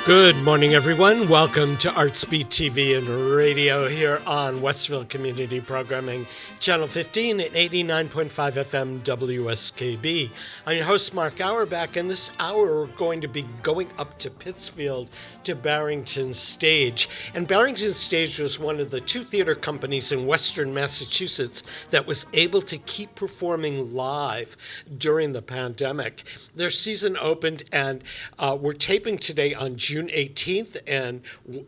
Good morning, everyone. Welcome to Artsbeat TV and radio here on Westville Community Programming, Channel 15 at 89.5 FM WSKB. I'm your host, Mark Auerbach, and this hour we're going to be going up to Pittsfield to Barrington Stage. And Barrington Stage was one of the two theater companies in Western Massachusetts that was able to keep performing live during the pandemic. Their season opened, and we're taping today on June 18th, and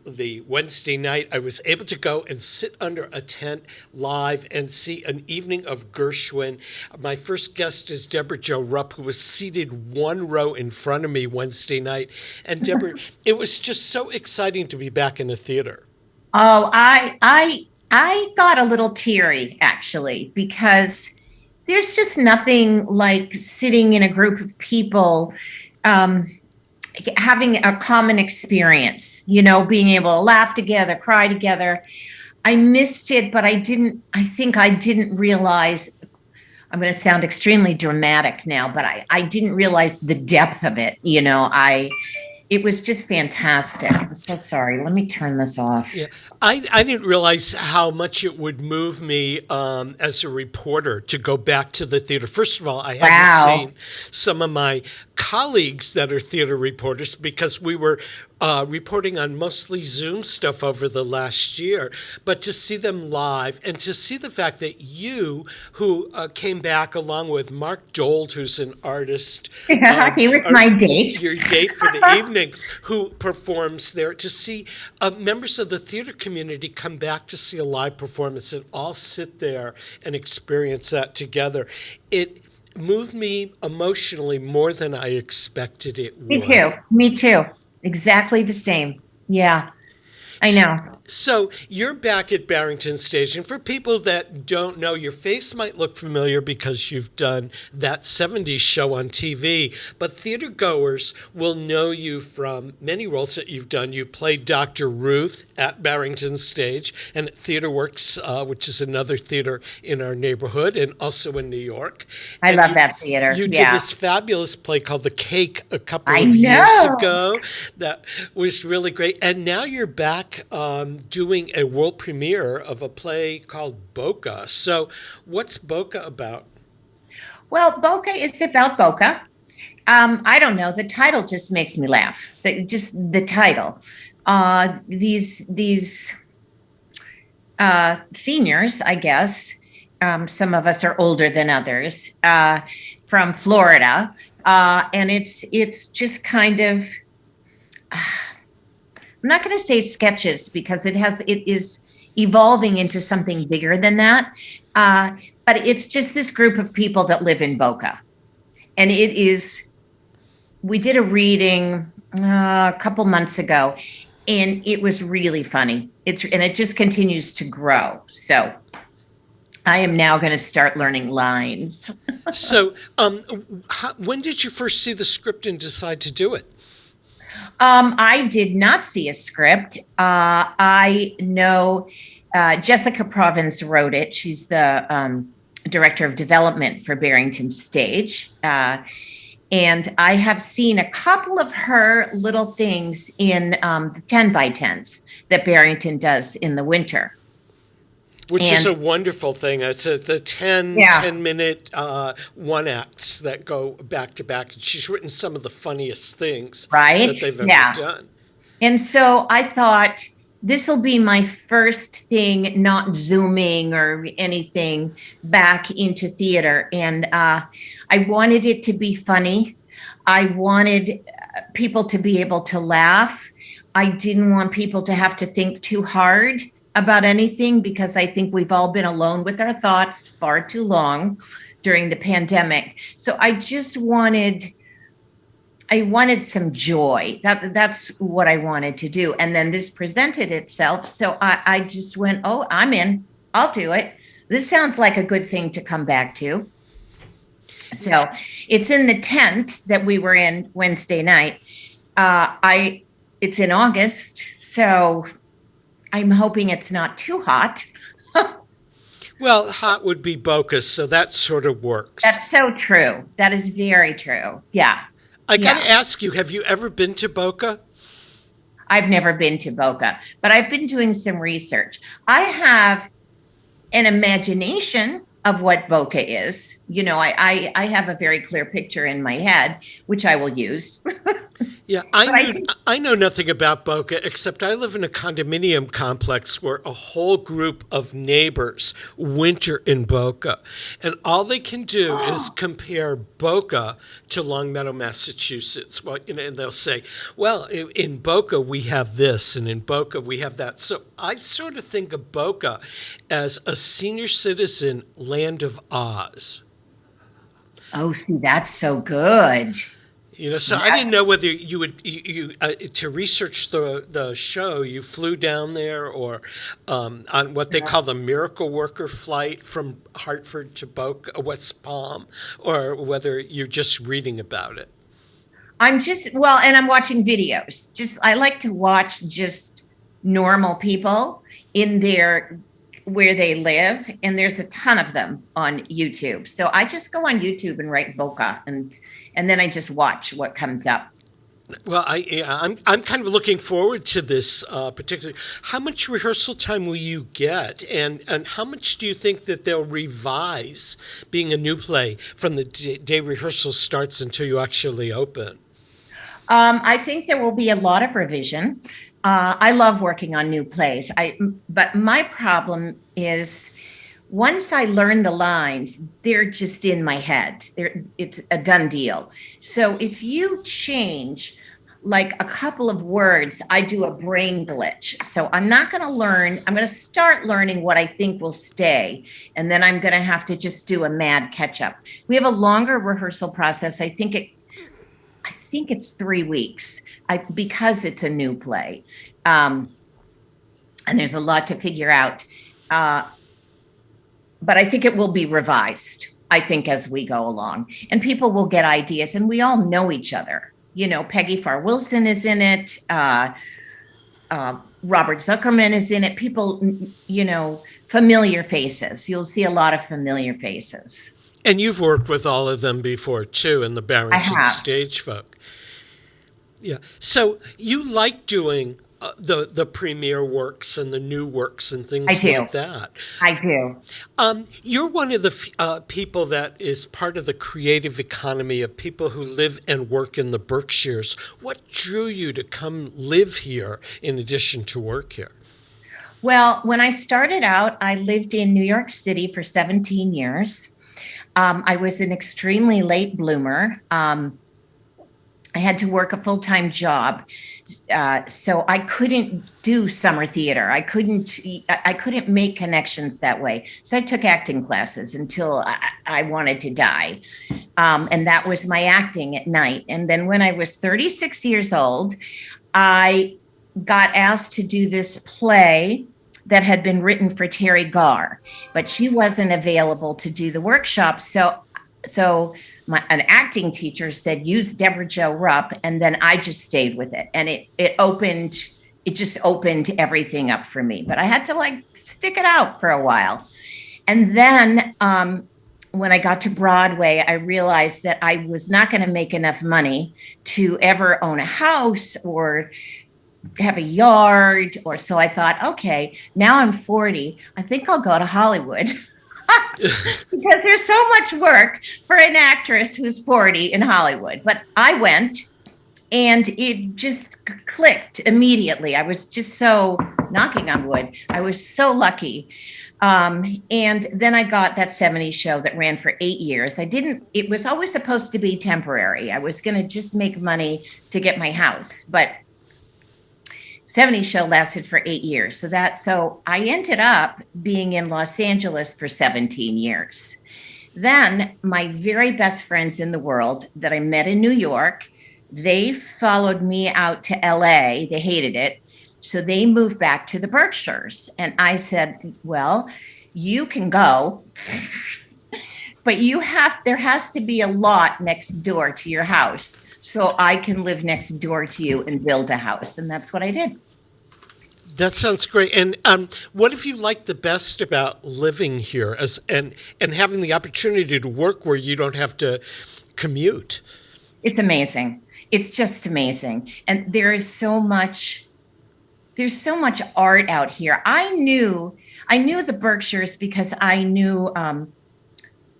the Wednesday night I was able to go and sit under a tent live and see an evening of Gershwin. My first guest is Debra Rupp, who was seated one row in front of me Wednesday night. And Debra, it was just so exciting to be back in a theater. Oh, I got a little teary, actually, because there's just nothing like sitting in a group of people having a common experience, being able to laugh together, cry together. I missed it, but I think I didn't realize, I'm going to sound extremely dramatic now, but I didn't realize the depth of it. It was just fantastic. I'm so sorry. Let me turn this off. Yeah, I didn't realize how much it would move me as a reporter to go back to the theater. First of all, I haven't seen some of my colleagues that are theater reporters because we were reporting on mostly Zoom stuff over the last year, but to see them live and to see the fact that you, who came back along with Mark Dold, who's an artist. He was my date. Your date for the evening, who performs there, to see members of the theater community come back to see a live performance and all sit there and experience that together. It moved me emotionally more than I expected it would. Me too. Exactly the same. Yeah, I know. So you're back at Barrington Stage, and for people that don't know, your face might look familiar because you've done that 70s show on TV, but theater goers will know you from many roles that you've done. You played Dr. Ruth at Barrington Stage and at Theater Works, which is another theater in our neighborhood and also in New York. I love that theater. You did this fabulous play called The Cake a couple of years ago. That was really great. And now you're back doing a world premiere of a play called Boca. So what's Boca about? Well, Boca is about Boca. I don't know. The title just makes me laugh. Just the title. These seniors, I guess, some of us are older than others, from Florida. And it's just kind of... I'm not going to say sketches because it is evolving into something bigger than that. But it's just this group of people that live in Boca. And we did a reading a couple months ago, and it was really funny. And it just continues to grow. So I am now going to start learning lines. So when did you first see the script and decide to do it? I did not see a script. I know Jessica Provins wrote it. She's the director of development for Barrington Stage. And I have seen a couple of her little things in the 10 by 10s that Barrington does in the winter. Which is a wonderful thing. It's the 10-minute one acts that go back to back. She's written some of the funniest things that they've ever done. And so I thought, this will be my first thing, not Zooming or anything, back into theater. And I wanted it to be funny. I wanted people to be able to laugh. I didn't want people to have to think too hard about anything, because I think we've all been alone with our thoughts far too long during the pandemic. So I wanted some joy. That's what I wanted to do. And then this presented itself. So I just went, oh, I'm in. I'll do it. This sounds like a good thing to come back to. So it's in the tent that we were in Wednesday night. It's in August, so I'm hoping it's not too hot. Well, hot would be Boca, so that sort of works. That's so true. That is very true. Yeah. I got to ask you, have you ever been to Boca? I've never been to Boca, but I've been doing some research. I have an imagination of what Boca is. I have a very clear picture in my head, which I will use. Yeah, But I think, I know nothing about Boca except I live in a condominium complex where a whole group of neighbors winter in Boca, and all they can do is compare Boca to Longmeadow, Massachusetts. Well, and they'll say, "Well, in Boca we have this, and in Boca we have that." So I sort of think of Boca as a senior citizen land of Oz. oh, see, that's so good. So I didn't know whether you would to research the show. You flew down there, or on what they call the Miracle Worker flight from Hartford to Boca, West Palm, or whether you're just reading about it. And I'm watching videos. I like to watch just normal people in where they live, and there's a ton of them on YouTube. So I just go on YouTube and write Boca, and then I just watch what comes up. Well, I'm kind of looking forward to this particularly. How much rehearsal time will you get, and how much do you think that they'll revise being a new play from the day rehearsal starts until you actually open? I think there will be a lot of revision. I love working on new plays. But my problem is once I learn the lines, they're just in my head. It's a done deal. So if you change like a couple of words, I do a brain glitch. So I'm not going to learn. I'm going to start learning what I think will stay, and then I'm going to have to just do a mad catch up. We have a longer rehearsal process. I think it's 3 weeks because it's a new play. And there's a lot to figure out. But I think it will be revised, I think, as we go along. And people will get ideas, and we all know each other. Peggy Farr Wilson is in it. Robert Zuckerman is in it. People, familiar faces. You'll see a lot of familiar faces. And you've worked with all of them before, too, in the Barrington Stage Folk. Yeah. So you like doing the premiere works and the new works and things like that. I do. You're one of the people that is part of the creative economy of people who live and work in the Berkshires. What drew you to come live here in addition to work here? Well, when I started out, I lived in New York City for 17 years. I was an extremely late bloomer. I had to work a full-time job, so I couldn't do summer theater. I couldn't make connections that way. So I took acting classes until I wanted to die, and that was my acting at night. And then when I was 36 years old, I got asked to do this play that had been written for Terry Garr, but she wasn't available to do the workshop. So an acting teacher said, use Debra Jo Rupp, and then I just stayed with it. And it just opened everything up for me. But I had to stick it out for a while. And then when I got to Broadway, I realized that I was not going to make enough money to ever own a house or have a yard. So I thought, okay, now I'm 40. I think I'll go to Hollywood. Because there's so much work for an actress who's 40 in Hollywood. But I went, and it just clicked immediately. I was just so, knocking on wood, I was so lucky. And then I got that 70s show that ran for 8 years. It was always supposed to be temporary. I was going to just make money to get my house. But 70s show lasted for 8 years. So I ended up being in Los Angeles for 17 years. Then my very best friends in the world that I met in New York, they followed me out to LA. They hated it. So they moved back to the Berkshires. And I said, well, you can go, but there has to be a lot next door to your house, so I can live next door to you and build a house. And that's what I did. That sounds great. And what have you liked the best about living here and having the opportunity to work where you don't have to commute? It's amazing. It's just amazing. And there is so much there's so much art out here. I knew the Berkshires because I knew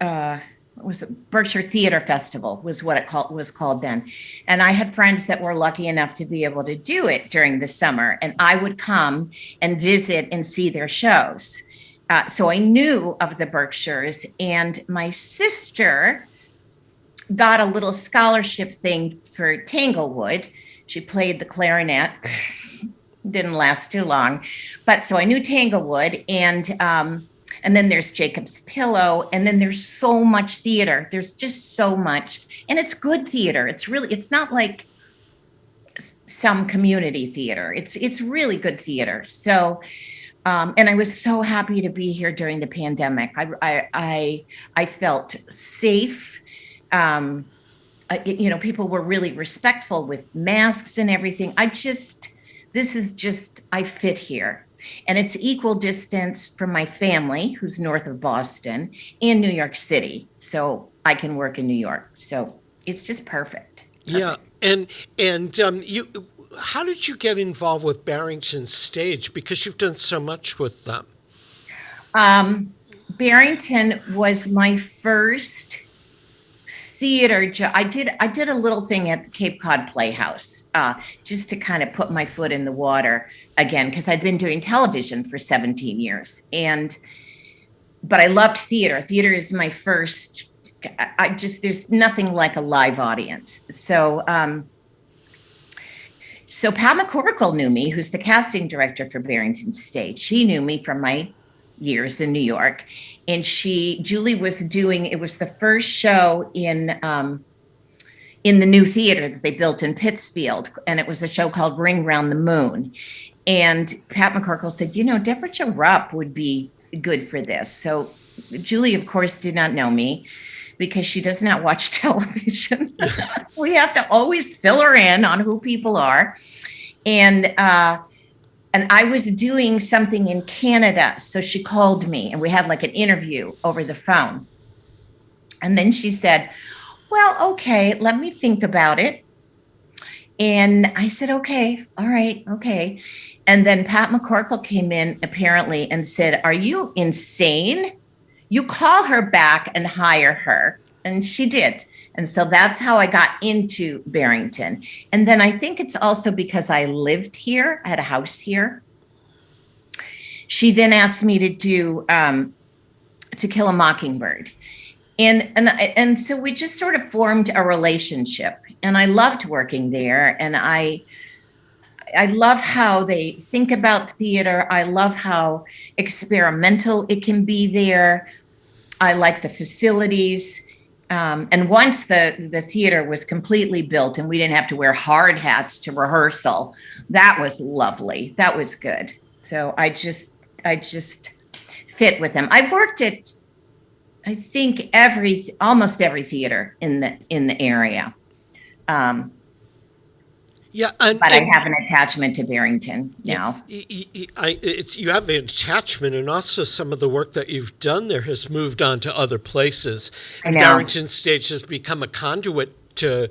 it was Berkshire Theater Festival was what was called then. And I had friends that were lucky enough to be able to do it during the summer. And I would come and visit and see their shows. So I knew of the Berkshires, and my sister got a little scholarship thing for Tanglewood. She played the clarinet. Didn't last too long. But so I knew Tanglewood, and then there's Jacob's Pillow, and then there's so much theater. There's just so much, and it's good theater. It's not like some community theater. It's really good theater. So, and I was so happy to be here during the pandemic. I felt safe. People were really respectful with masks and everything. I fit here. And it's equal distance from my family, who's north of Boston, and New York City. So I can work in New York. So it's just perfect. Yeah. And how did you get involved with Barrington Stage? Because you've done so much with them. Barrington was my first theater job. I did a little thing at Cape Cod Playhouse, just to kind of put my foot in the water again, because I'd been doing television for 17 years. But I loved theater. Theater is my first. There's nothing like a live audience. So Pat McCorkle knew me, who's the casting director for Barrington Stage. She knew me from my years in New York. And Julie was it was the first show in the new theater that they built in Pittsfield. And it was a show called Ring Round the Moon. And Pat McCorkle said, Debra Rupp would be good for this. So Julie, of course, did not know me because she does not watch television. We have to always fill her in on who people are. And I was doing something in Canada. So she called me and we had like an interview over the phone. And then she said, well, okay, let me think about it. And I said, okay, all right, okay. And then Pat McCorkle came in apparently and said, are you insane? You call her back and hire her. And she did. And so that's how I got into Barrington. And then I think it's also because I lived here. I had a house here. She then asked me to do To Kill a Mockingbird. And so we just sort of formed a relationship. And I loved working there. And I love how they think about theater. I love how experimental it can be there. I like the facilities. And once the theater was completely built and we didn't have to wear hard hats to rehearsal, that was lovely. That was good. So I just fit with them. I've worked at, I think, almost every theater in the area. Yeah, but I have an attachment to Barrington now. You have an attachment, and also some of the work that you've done there has moved on to other places. I know. Barrington Stage has become a conduit to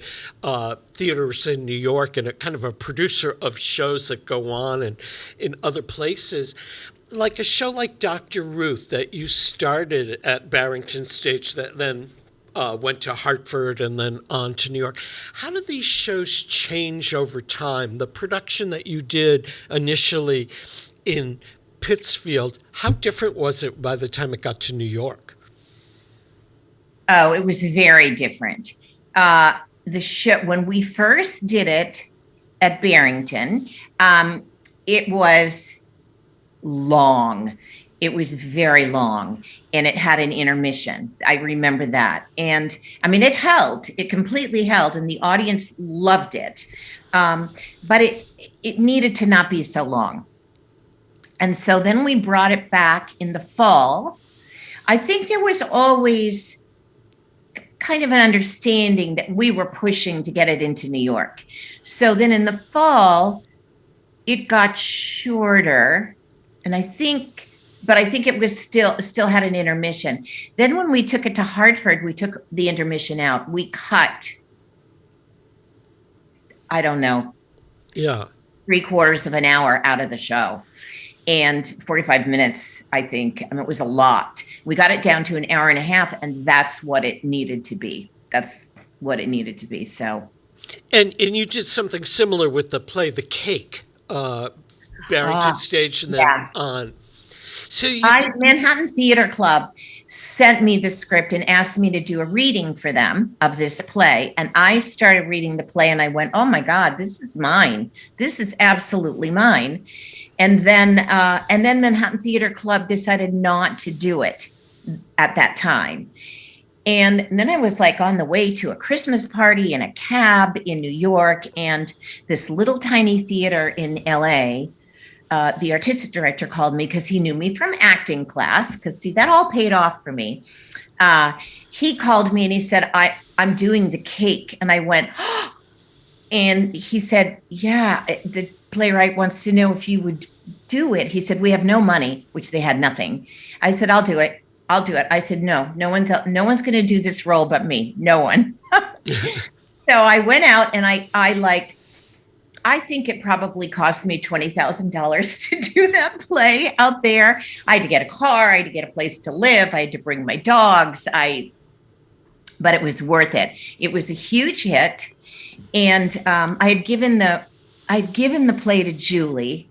theaters in New York and a kind of a producer of shows that go on and in other places. Like a show like Dr. Ruth that you started at Barrington Stage that then went to Hartford and then on to New York. How do these shows change over time? The production that you did initially in Pittsfield, how different was it by the time it got to New York? Oh, it was very different. The show, when we first did it at Barrington, it was long. It was very long, and it had an intermission. I remember that. And I mean, it completely held, and the audience loved it. But it needed to not be so long. And so then we brought it back in the fall. I think there was always kind of an understanding that we were pushing to get it into New York. So then in the fall, it got shorter, and I think it was still had an intermission. Then when we took it to Hartford, we took the intermission out. We cut, I don't know. Yeah. 3/4 of an hour out of the show. And 45 minutes, I think. I mean, it was a lot. We got it down to an hour and a half, and that's what it needed to be. That's what it needed to be. So, And you did something similar with the play, The Cake, Barrington Stage, and then yeah. on. So you Manhattan Theater Club sent me the script and asked me to do a reading for them of this play. And I started reading the play and I went, oh my God, this is mine. This is absolutely mine. And then Manhattan Theater Club decided not to do it at that time. And then I was like on the way to a Christmas party in a cab in New York, and this little tiny theater in LA, the artistic director called me because he knew me from acting class, because see, that all paid off for me. He called me and he said, I'm doing The Cake. And I went, oh. And he said, yeah, the playwright wants to know if you would do it. He said, we have no money, which they had nothing. I said, I'll do it. I said, no one's going to do this role but me. No one. So I went out and I think it probably cost me $20,000 to do that play out there. I had to get a car. I had to get a place to live. I had to bring my dogs. But it was worth it. It was a huge hit. And I had given the play to Julie.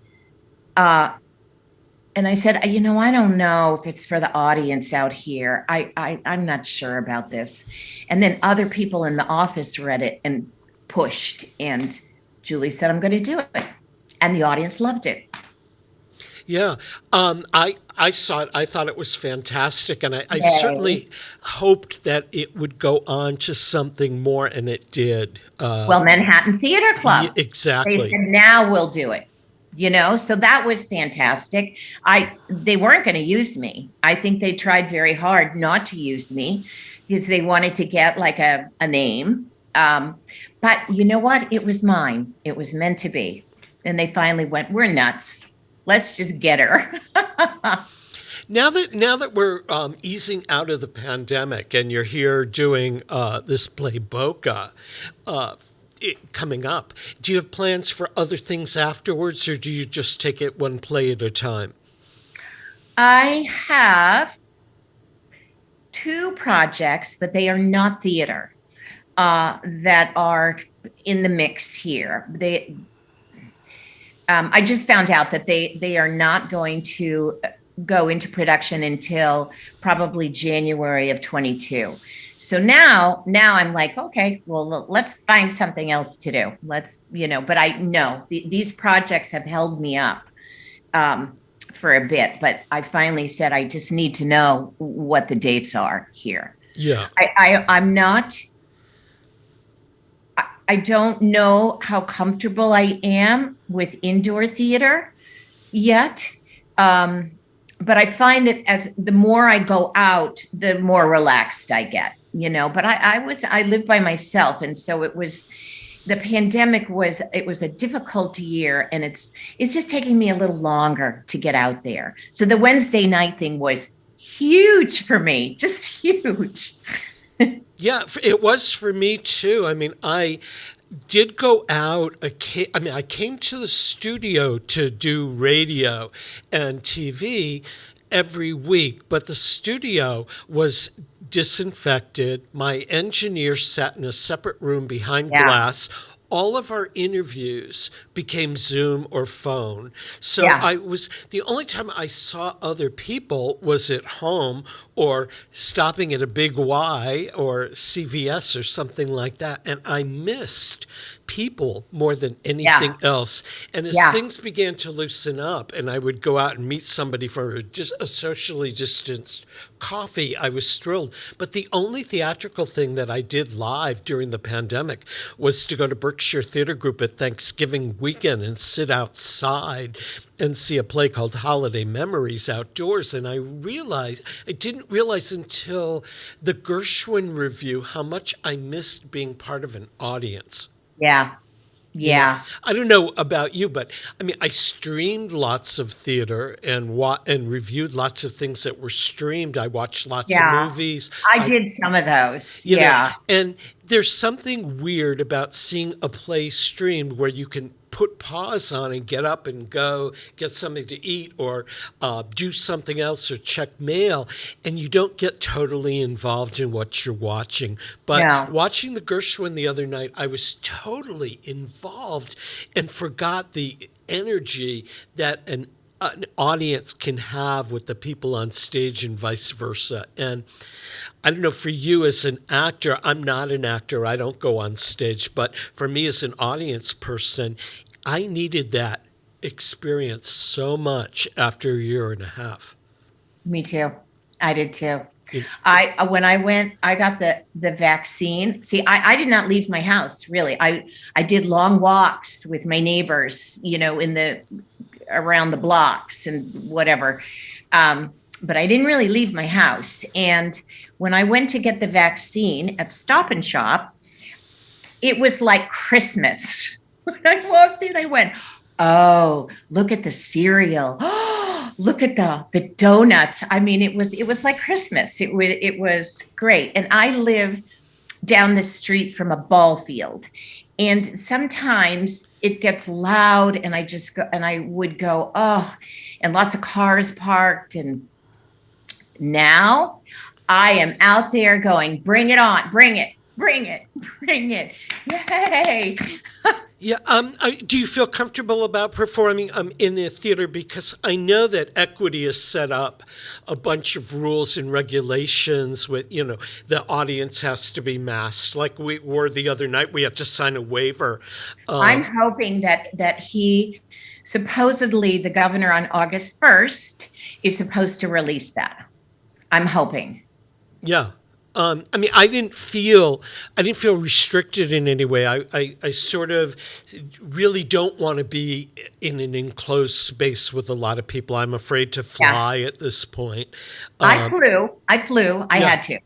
And I said, I don't know if it's for the audience out here. I'm not sure about this. And then other people in the office read it and pushed. And Julie said, I'm going to do it. And the audience loved it. Yeah. I saw it. I thought it was fantastic. And I certainly hoped that it would go on to something more, and it did. Well, Manhattan Theater Club. Yeah, exactly. They said, now we'll do it. So that was fantastic. They weren't going to use me. I think they tried very hard not to use me because they wanted to get like a name. But you know what? It was mine. It was meant to be. And they finally went, we're nuts. Let's just get her. Now that we're easing out of the pandemic and you're here doing this play Boca coming up, do you have plans for other things afterwards, or do you just take it one play at a time? I have 2 projects, but they are not theater, that are in the mix here. I just found out that they are not going to go into production until probably January of 22. So now I'm like, okay, well, let's find something else to do. But I know these projects have held me up for a bit, but I finally said, I just need to know what the dates are here. Yeah. I don't know how comfortable I am with indoor theater yet. But I find that as the more I go out, the more relaxed I get, but I live by myself. And so the pandemic was a difficult year, and it's just taking me a little longer to get out there. So the Wednesday night thing was huge for me, just huge. Yeah, it was for me too. I mean, I did go out. I came to the studio to do radio and TV every week, but the studio was disinfected. My engineer sat in a separate room behind glass. All of our interviews became Zoom or phone. So the only time I saw other people was at home or stopping at a Big Y or CVS or something like that. And I missed people more than anything else. And as things began to loosen up and I would go out and meet somebody for a socially distanced coffee, I was thrilled. But the only theatrical thing that I did live during the pandemic was to go to Berkshire Theater Group at Thanksgiving weekend and sit outside and see a play called Holiday Memories outdoors. And I didn't realize until the Gershwin review how much I missed being part of an audience. Yeah. Yeah. I don't know about you, but I mean, I streamed lots of theater and reviewed lots of things that were streamed. I watched lots of movies. I did some of those. And there's something weird about seeing a play streamed where you can put pause on and get up and go get something to eat or do something else or check mail, and you don't get totally involved in what you're watching. But No. watching the Gershwin the other night, I was totally involved and forgot the energy that an audience can have with the people on stage and vice versa. And I don't know, for you as an actor, I'm not an actor, I don't go on stage, but for me as an audience person, I needed that experience so much after a year and a half. Me too. I did too. It- When I went, I got the vaccine. See, I did not leave my house really. I did long walks with my neighbors, in the around the blocks and whatever. But I didn't really leave my house. And when I went to get the vaccine at Stop and Shop, it was like Christmas. When I walked in, I went, oh, look at the cereal. Oh, look at the donuts. I mean, it was like Christmas. It was great. And I live down the street from a ball field. And sometimes it gets loud and I would go, oh, and lots of cars parked. And now I am out there going, bring it on, bring it, bring it, bring it. Yay. Yeah. Do you feel comfortable about performing in a theater? Because I know that Equity has set up a bunch of rules and regulations with, the audience has to be masked. Like we were the other night, we had to sign a waiver. I'm hoping that supposedly the governor on August 1st is supposed to release that. I'm hoping. Yeah. I didn't feel restricted in any way. I sort of really don't want to be in an enclosed space with a lot of people. I'm afraid to fly at this point. I flew. I had to.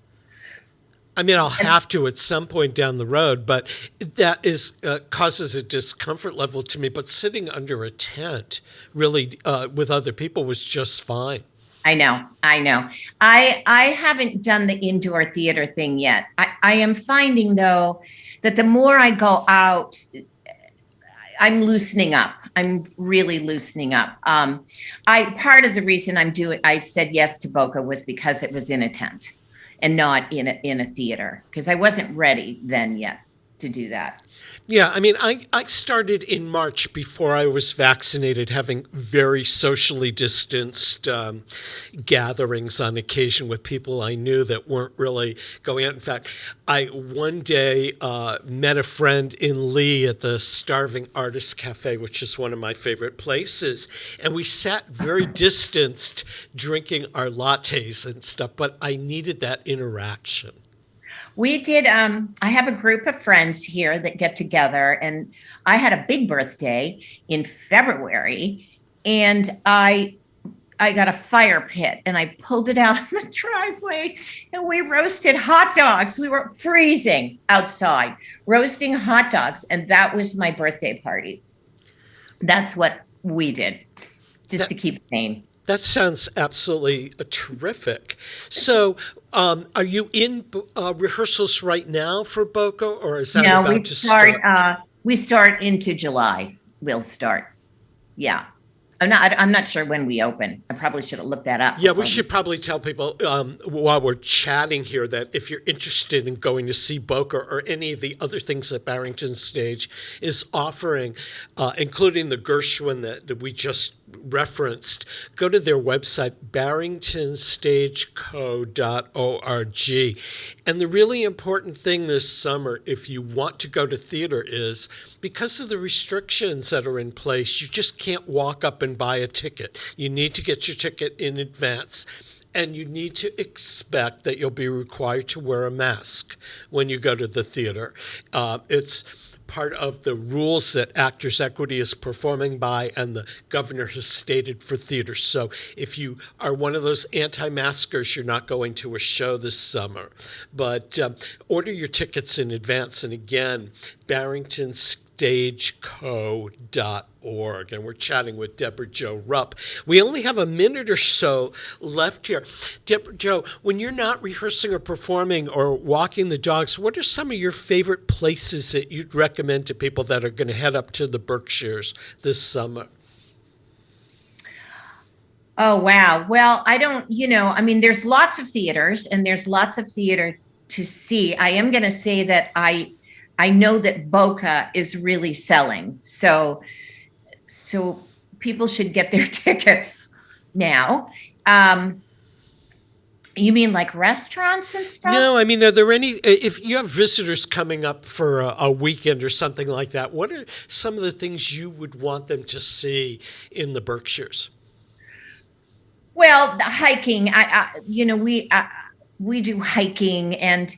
I'll have to at some point down the road, but that is causes a discomfort level to me. But sitting under a tent, really, with other people was just fine. I know. I haven't done the indoor theater thing yet. I am finding, though, that the more I go out, I'm loosening up. I'm really loosening up. Part of the reason I said yes to Boca was because it was in a tent and not in a theater, because I wasn't ready then yet to do that. Yeah, I started in March before I was vaccinated, having very socially distanced gatherings on occasion with people I knew that weren't really going out. In fact, I one day met a friend in Lee at the Starving Artist Cafe, which is one of my favorite places, and we sat very distanced drinking our lattes and stuff, but I needed that interaction. We did. I have a group of friends here that get together, and I had a big birthday in February, and I got a fire pit, and I pulled it out in the driveway, and we roasted hot dogs. We were freezing outside, roasting hot dogs, and that was my birthday party. That's what we did, just to keep sane. That sounds absolutely terrific. So, are you in rehearsals right now for Boca, or is that about to start? We start into July. We'll start. Yeah. I'm not sure when we open. I probably should have looked that up. Yeah, we should probably tell people while we're chatting here that if you're interested in going to see Boca or any of the other things that Barrington Stage is offering, including the Gershwin that we just referenced, go to their website, barringtonstageco.org. And the really important thing this summer, if you want to go to theater, is because of the restrictions that are in place, you just can't walk up and buy a ticket. You need to get your ticket in advance. And you need to expect that you'll be required to wear a mask when you go to the theater. It's part of the rules that Actors Equity is performing by and the governor has stated for theater. So if you are one of those anti-maskers, you're not going to a show this summer. But order your tickets in advance. And again, Barrington's barringtonstageco.org. And we're chatting with Debra Jo Rupp. We only have a minute or so left here. Debra Jo, when you're not rehearsing or performing or walking the dogs, what are some of your favorite places that you'd recommend to people that are going to head up to the Berkshires this summer? Oh, wow. Well, I don't, there's lots of theaters and there's lots of theater to see. I am going to say that I know that Boca is really selling. So people should get their tickets now. You mean like restaurants and stuff? No, I mean, are there any, if you have visitors coming up for a weekend or something like that, what are some of the things you would want them to see in the Berkshires? Well, the hiking, we do hiking and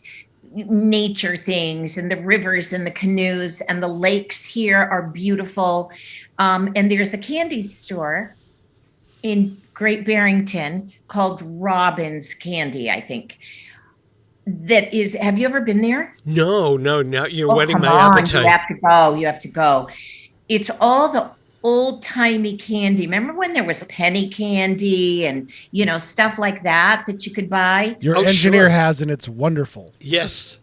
nature things, and the rivers and the canoes and the lakes here are beautiful. And there's a candy store in Great Barrington called Robin's Candy, I think. That is, have you ever been there? No, now you're whetting my on. appetite. You have to go. It's all the old-timey candy. Remember when there was penny candy and, stuff like that you could buy? Your engineer has, and it's wonderful. Yes.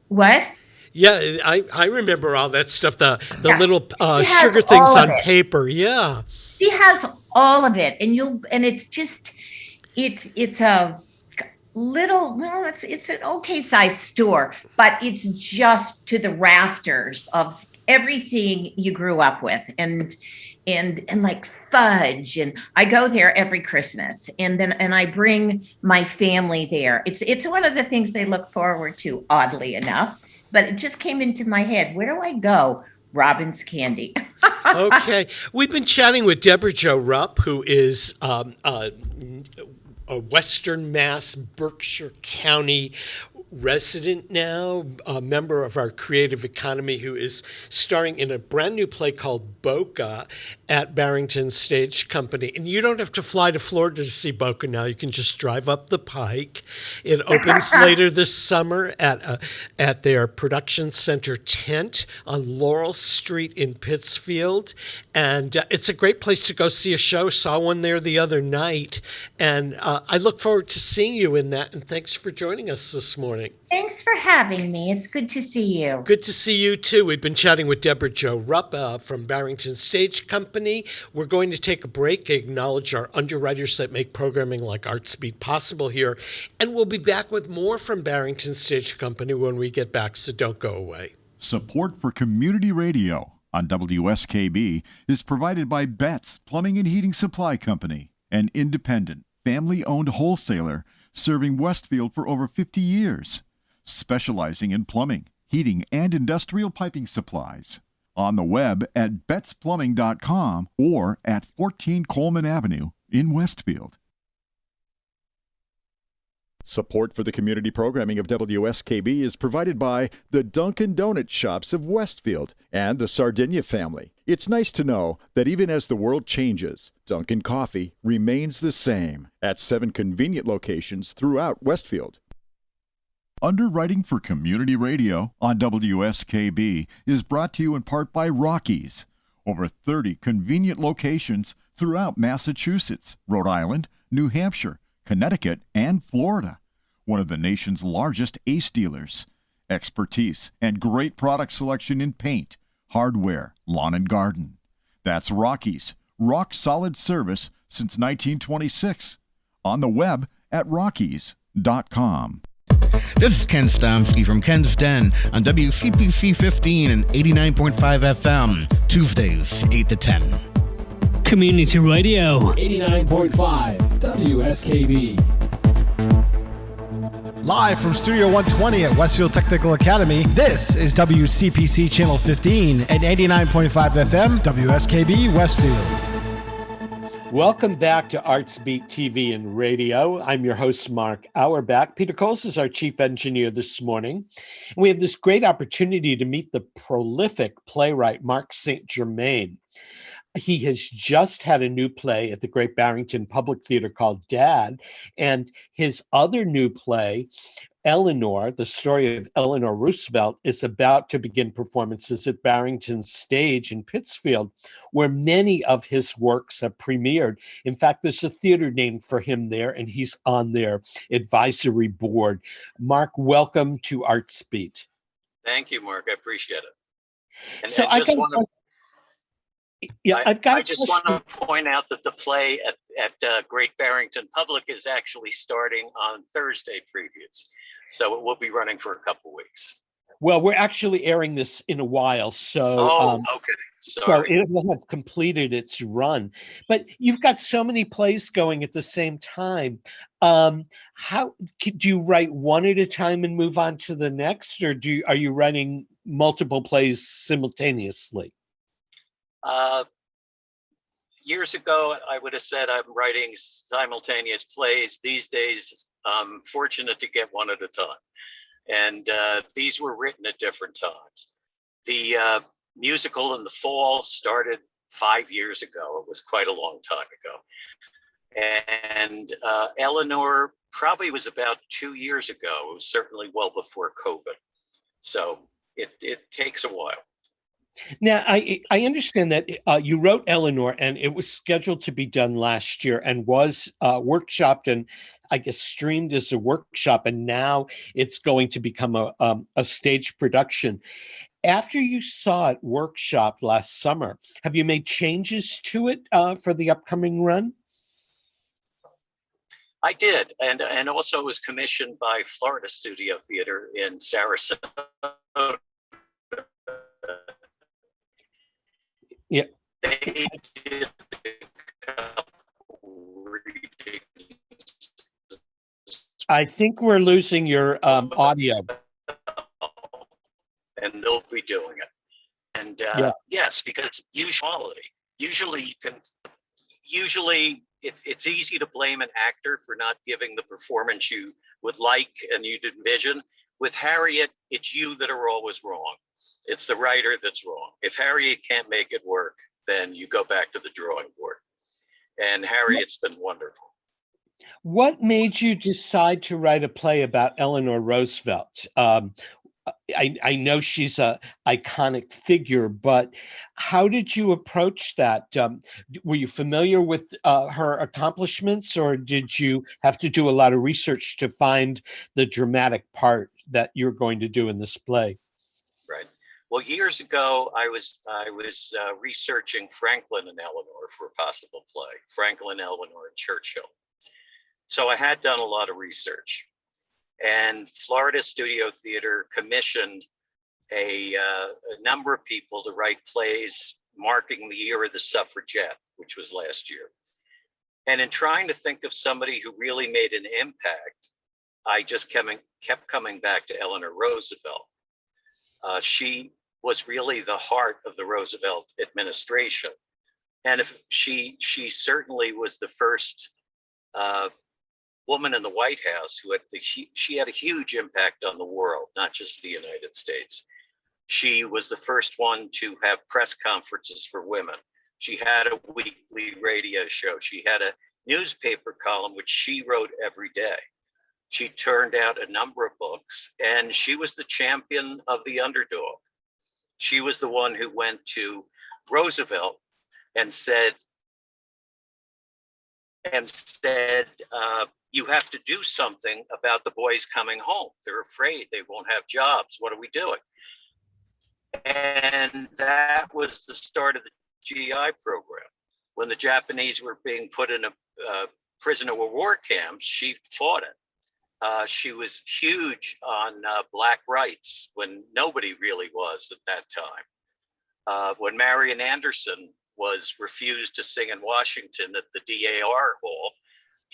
What? Yeah, I remember all that stuff, the little sugar things on paper. Yeah. He has all of it, and it's just, it's a little, well, it's an okay sized store, but it's just to the rafters of everything you grew up with, and like fudge, and I go there every Christmas, and I bring my family there. It's one of the things they look forward to, oddly enough, but it just came into my head. Where do I go? Robin's Candy. Okay. We've been chatting with Debra Jo Rupp, who is a Western Mass Berkshire County resident now, a member of our creative economy, who is starring in a brand new play called Boca at Barrington Stage Company. And you don't have to fly to Florida to see Boca now. You can just drive up the pike. It opens later this summer at their production center tent on Laurel Street in Pittsfield. And it's a great place to go see a show. Saw one there the other night. And I look forward to seeing you in that. And thanks for joining us this morning. Thanks for having me. It's good to see you. Good to see you, too. We've been chatting with Debra Jo Rupp from Barrington Stage Company. We're going to take a break, acknowledge our underwriters that make programming like Artsbeat possible here, and we'll be back with more from Barrington Stage Company when we get back, so don't go away. Support for community radio on WSKB is provided by Betts Plumbing and Heating Supply Company, an independent, family-owned wholesaler serving Westfield for over 50 years, specializing in plumbing, heating, and industrial piping supplies. On the web at bettsplumbing.com or at 14 Coleman Avenue in Westfield. Support for the community programming of WSKB is provided by the Dunkin' Donuts Shops of Westfield and the Sardinia family. It's nice to know that even as the world changes, Dunkin' Coffee remains the same at 7 convenient locations throughout Westfield. Underwriting for Community Radio on WSKB is brought to you in part by Rockies. Over 30 convenient locations throughout Massachusetts, Rhode Island, New Hampshire, Connecticut, and Florida. One of the nation's largest ACE dealers. Expertise and great product selection in paint, hardware, lawn and garden. That's Rockies. Rock solid service since 1926. On the web at rockies.com. This is Ken Stomsky from Ken's Den on WCPC 15 and 89.5 FM, Tuesdays, 8 to 10. Community Radio. 89.5 WSKB. Live from Studio 120 at Westfield Technical Academy, this is WCPC Channel 15 and 89.5 FM, WSKB Westfield. Welcome back to Artsbeat TV and Radio. I'm your host, Mark Auerbach. Peter Coles is our chief engineer this morning. And we have this great opportunity to meet the prolific playwright, Mark St. Germain. He has just had a new play at the Great Barrington Public Theater called Dad, and his other new play Eleanor, the story of Eleanor Roosevelt, is about to begin performances at Barrington Stage in Pittsfield, where many of his works have premiered. In fact, there's a theater named for him there, and he's on their advisory board. Mark, welcome to Artsbeat. Thank you, Mark. I appreciate it. And So I just want to. Yeah, I just want to point out that the play at Great Barrington Public is actually starting on Thursday previews. So it will be running for a couple weeks. Well, we're actually airing this in a while, so okay. Sorry. So it will have completed its run. But you've got so many plays going at the same time. How do you write one at a time and move on to the next, or are you writing multiple plays simultaneously? Years ago, I would have said I'm writing simultaneous plays. These days, I'm fortunate to get one at a time. And these were written at different times. The musical in the fall started 5 years ago. It was quite a long time ago. And Eleanor probably was about 2 years ago. It was certainly well before COVID. So it takes a while. Now, I understand that you wrote Eleanor, and it was scheduled to be done last year and was workshopped and I guess streamed as a workshop, and now it's going to become a stage production. After you saw it workshopped last summer, have you made changes to it for the upcoming run? I did, and also it was commissioned by Florida Studio Theater in Sarasota. Yeah. They did a couple readings. I think we're losing your audio. And they'll be doing it. And yes, because usually it's easy to blame an actor for not giving the performance you would like and you'd envision. With Harriet, it's you that are always wrong. It's the writer that's wrong. If Harriet can't make it work, then you go back to the drawing board. And Harriet's been wonderful. What made you decide to write a play about Eleanor Roosevelt? I know she's an iconic figure, but how did you approach that? Were you familiar with her accomplishments, or did you have to do a lot of research to find the dramatic part that you're going to do in this play? Right. Well, years ago, I was researching Franklin and Eleanor for a possible play, Franklin, Eleanor, and Churchill. So I had done a lot of research. And Florida Studio Theater commissioned a number of people to write plays marking the year of the suffragette, which was last year. And in trying to think of somebody who really made an impact, I just kept coming back to Eleanor Roosevelt. She was really the heart of the Roosevelt administration. And if she certainly was the first woman in the White House who she had a huge impact on the world, not just the United States. She was the first one to have press conferences for women. She had a weekly radio show. She had a newspaper column, which she wrote every day. She turned out a number of books, and she was the champion of the underdog. She was the one who went to Roosevelt and said, you have to do something about the boys coming home. They're afraid they won't have jobs. What are we doing? And that was the start of the GI program. When the Japanese were being put in a prisoner of war camps, she fought it. She was huge on Black rights when nobody really was at that time. When Marian Anderson was refused to sing in Washington at the DAR hall,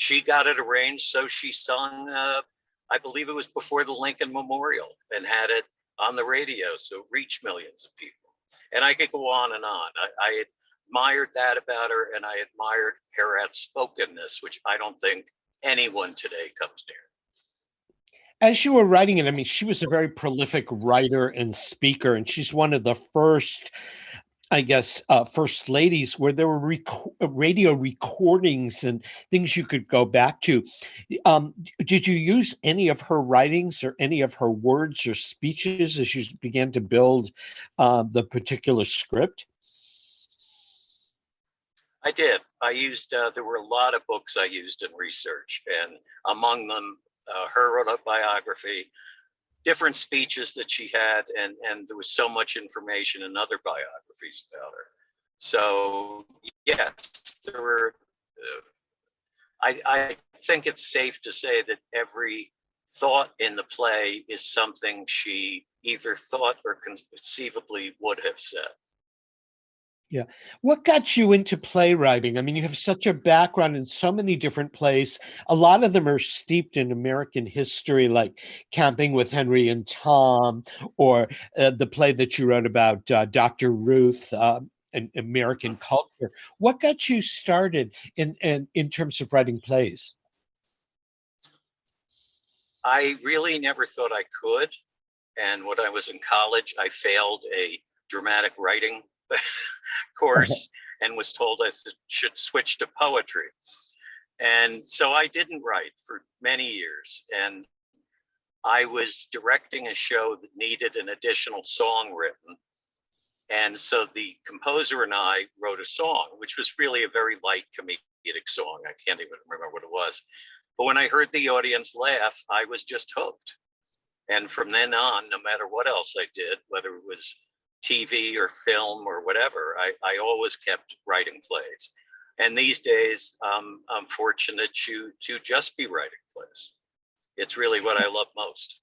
she got it arranged so she sung, I believe it was before the Lincoln Memorial, and had it on the radio, so it reached millions of people. And I could go on and on. I admired that about her, and I admired her outspokenness, which I don't think anyone today comes near. As you were writing it, I mean, she was a very prolific writer and speaker, and she's one of the first I guess, first ladies, where there were radio recordings and things you could go back to. Did you use any of her writings or any of her words or speeches as you began to build the particular script? I did. I used, there were a lot of books I used in research, and among them, her autobiography, different speeches that she had, and there was so much information in other biographies about her. So yes, there were, I think it's safe to say that every thought in the play is something she either thought or conceivably would have said. Yeah. What got you into playwriting? I mean, you have such a background in so many different plays. A lot of them are steeped in American history, like Camping with Henry and Tom, or the play that you wrote about Dr. Ruth, and American culture. What got you started in terms of writing plays? I really never thought I could. And when I was in college, I failed a dramatic writing course and was told I should switch to poetry. And so I didn't write for many years. And I was directing a show that needed an additional song written. And so the composer and I wrote a song, which was really a very light comedic song. I can't even remember what it was. But when I heard the audience laugh, I was just hooked. And from then on, no matter what else I did, whether it was TV or film or whatever, I always kept writing plays. And these days, I'm fortunate to just be writing plays. It's really what I love most.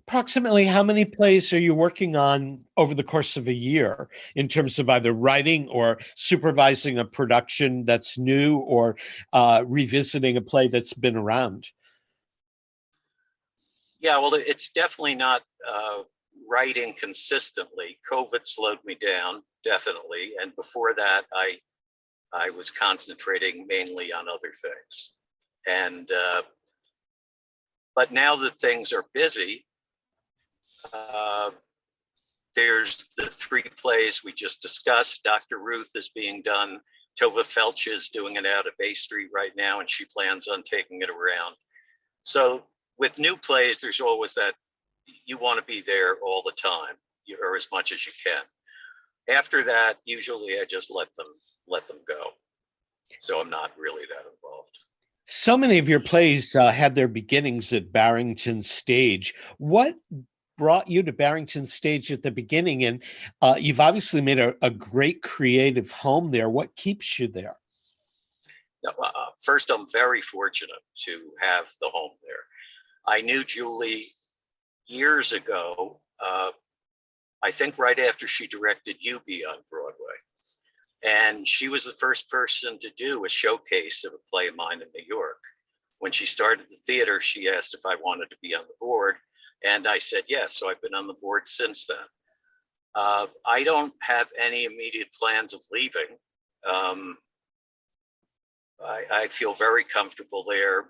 Approximately how many plays are you working on over the course of a year in terms of either writing or supervising a production that's new, or revisiting a play that's been around? Yeah, well, it's definitely not writing consistently. COVID slowed me down, definitely. And before that, I was concentrating mainly on other things. And but now that things are busy, there's the 3 plays we just discussed. Dr. Ruth is being done. Tova Felch is doing it out at Bay Street right now, and she plans on taking it around. So with new plays, there's always that you want to be there all the time, or as much as you can. After that, usually I just let them go. So I'm not really that involved. So many of your plays had their beginnings at Barrington Stage. What brought you to Barrington Stage at the beginning? And you've obviously made a great creative home there. What keeps you there? First, I'm very fortunate to have the home there. I knew Julie years ago, I think right after she directed You Be on Broadway. And she was the first person to do a showcase of a play of mine in New York. When she started the theater, she asked if I wanted to be on the board, and I said yes. So I've been on the board since then. I don't have any immediate plans of leaving. I feel very comfortable there.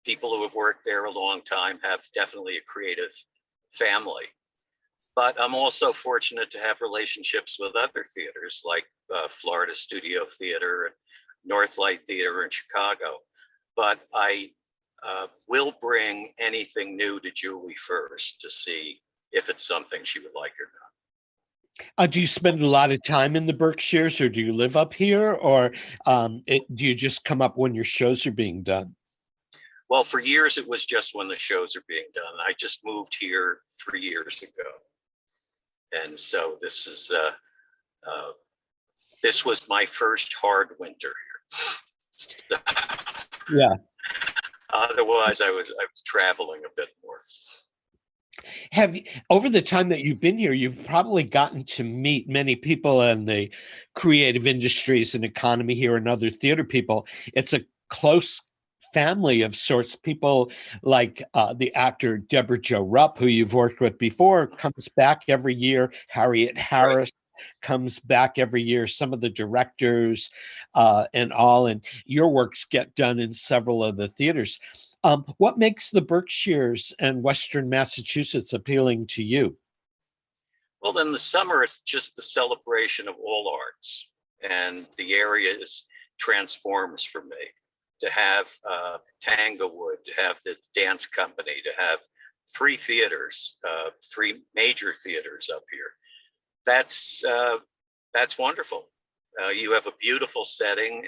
People who have worked there a long time have definitely a creative family. But I'm also fortunate to have relationships with other theaters like Florida Studio Theater and Northlight Theater in Chicago. But I will bring anything new to Julie first to see if it's something she would like or not. Do you spend a lot of time in the Berkshires, or do you live up here, or do you just come up when your shows are being done? Well, for years, it was just when the shows are being done. I just moved here 3 years ago. And so this is this was my first hard winter here. Yeah. Otherwise, I was traveling a bit more. Have you, over the time that you've been here, you've probably gotten to meet many people in the creative industries and economy here, and other theater people. It's a close family of sorts. People like the actor Debra Rupp, who you've worked with before, comes back every year. Harriet Harris comes back every year. Some of the directors and all, and your works get done in several of the theaters. What makes the Berkshires and Western Massachusetts appealing to you? Well, then the summer is just the celebration of all arts, and the area is transforms for me. To have Tanglewood, to have the dance company, to have three theaters, three major theaters up here. That's wonderful. You have a beautiful setting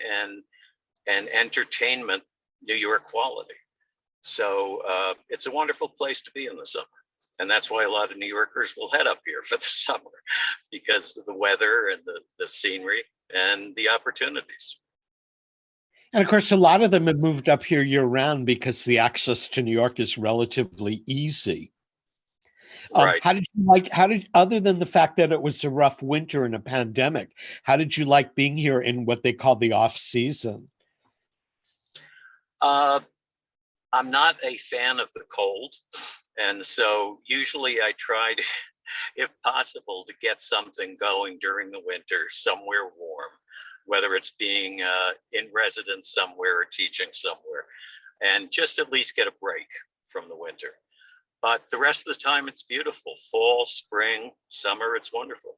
and entertainment, New York quality. So it's a wonderful place to be in the summer. And that's why a lot of New Yorkers will head up here for the summer, because of the weather and the scenery and the opportunities. And of course, a lot of them have moved up here year round because the access to New York is relatively easy. Right. Other than the fact that it was a rough winter and a pandemic, how did you like being here in what they call the off season? I'm not a fan of the cold. And so usually I try to, if possible, to get something going during the winter somewhere warm, whether it's being in residence somewhere or teaching somewhere, and just at least get a break from the winter. But the rest of the time, it's beautiful. Fall, spring, summer, it's wonderful.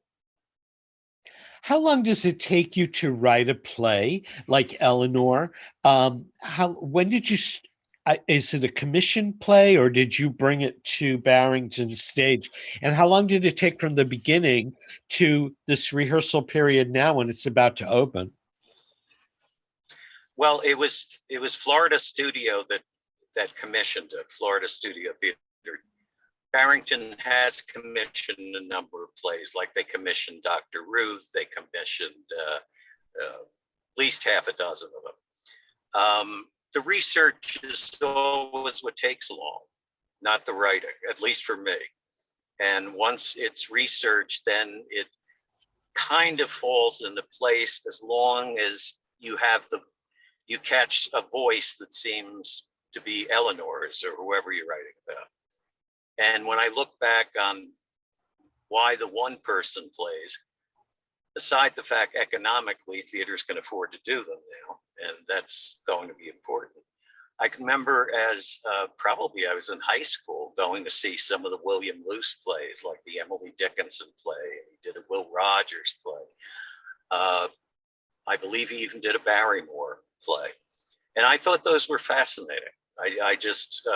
How long does it take you to write a play like Eleanor? When did you, is it a commission play or did you bring it to Barrington Stage? And how long did it take from the beginning to this rehearsal period now when it's about to open? Well, it was Florida Studio that commissioned it, Florida Studio Theater. Barrington has commissioned a number of plays, like they commissioned Dr. Ruth, they commissioned at least half a dozen of them. The research is always what takes long, not the writing, at least for me. And once it's researched, then it kind of falls into place as long as you catch a voice that seems to be Eleanor's or whoever you're writing about. And when I look back on why the one person plays, aside the fact economically theaters can afford to do them now, and that's going to be important. I can remember as probably I was in high school going to see some of the William Luce plays, like the Emily Dickinson play, and he did a Will Rogers play. I believe he even did a Barrymore play. And I thought those were fascinating. I just,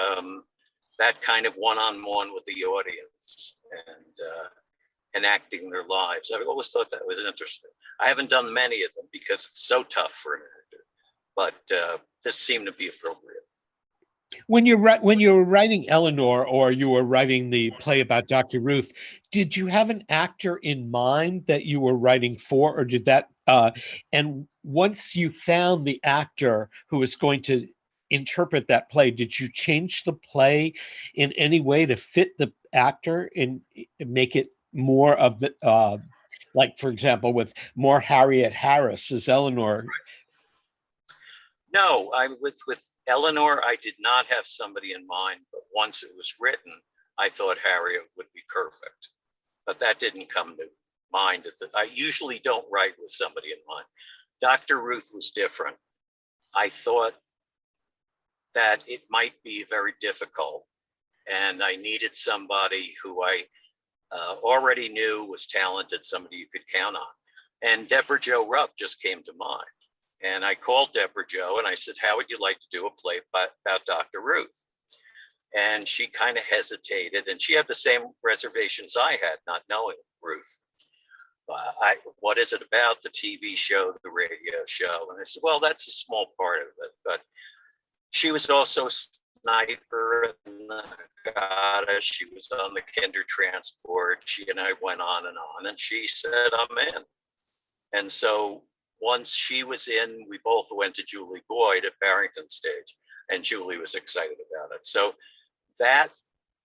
that kind of one-on-one with the audience and enacting their lives. I've always thought that was interesting. I haven't done many of them because it's so tough for an actor, but this seemed to be appropriate. When you were writing Eleanor or you were writing the play about Dr. Ruth, did you have an actor in mind that you were writing for, or did that, and once you found the actor who was going to interpret that play, did you change the play in any way to fit the actor and make it more of the, like, for example, with more Harriet Harris as Eleanor? No, with Eleanor, I did not have somebody in mind, but once it was written, I thought Harriet would be perfect. But that didn't come to mind. I usually don't write with somebody in mind. Dr. Ruth was different. I thought that it might be very difficult, and I needed somebody who I already knew was talented, somebody you could count on. And Debra Jo Rupp just came to mind. And I called Debra Jo and I said, how would you like to do a play about Dr. Ruth? And she kind of hesitated, and she had the same reservations I had, not knowing Ruth. What is it about, the TV show, the radio show? And I said, well, that's a small part of it, but she was also a sniper in the Gata. She was on the Kinder Transport. She and I went on, and she said, I'm in. And so once she was in, we both went to Julie Boyd at Barrington Stage, and Julie was excited about it. So that,